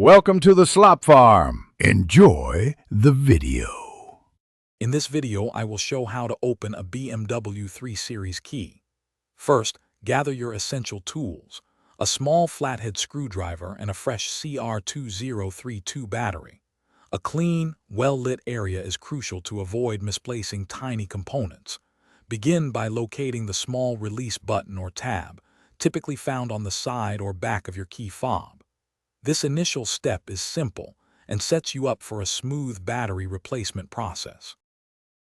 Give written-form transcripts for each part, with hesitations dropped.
Welcome to the Slop Farm. Enjoy the video. In this video, I will show how to open a BMW 3 Series key. First, gather your essential tools, a small flathead screwdriver and a fresh CR2032 battery. A clean, well-lit area is crucial to avoid misplacing tiny components. Begin by locating the small release button or tab, typically found on the side or back of your key fob. This initial step is simple and sets you up for a smooth battery replacement process.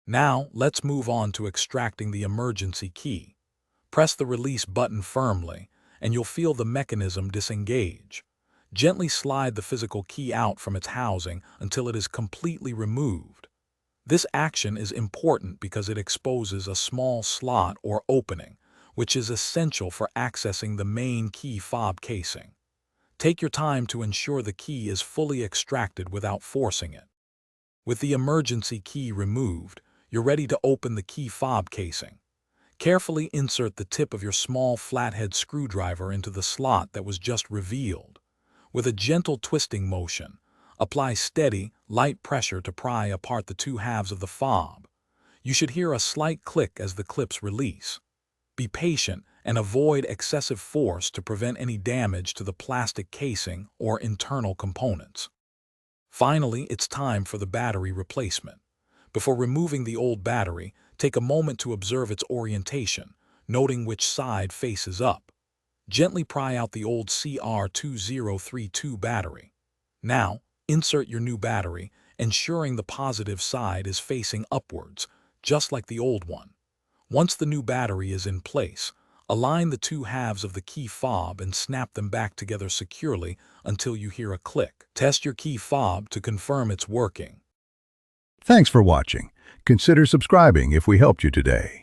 Now, let's move on to extracting the emergency key. Press the release button firmly, and you'll feel the mechanism disengage. Gently slide the physical key out from its housing until it is completely removed. This action is important because it exposes a small slot or opening, which is essential for accessing the main key fob casing. Take your time to ensure the key is fully extracted without forcing it. With the emergency key removed, you're ready to open the key fob casing. Carefully insert the tip of your small flathead screwdriver into the slot that was just revealed. With a gentle twisting motion, apply steady, light pressure to pry apart the two halves of the fob. You should hear a slight click as the clips release. Be patient and avoid excessive force to prevent any damage to the plastic casing or internal components. Finally, it's time for the battery replacement. Before removing the old battery, take a moment to observe its orientation, noting which side faces up. Gently pry out the old CR2032 battery. Now, insert your new battery, ensuring the positive side is facing upwards, just like the old one. Once the new battery is in place, align the two halves of the key fob and snap them back together securely until you hear a click. Test your key fob to confirm it's working. Thanks for watching. Consider subscribing if we helped you today.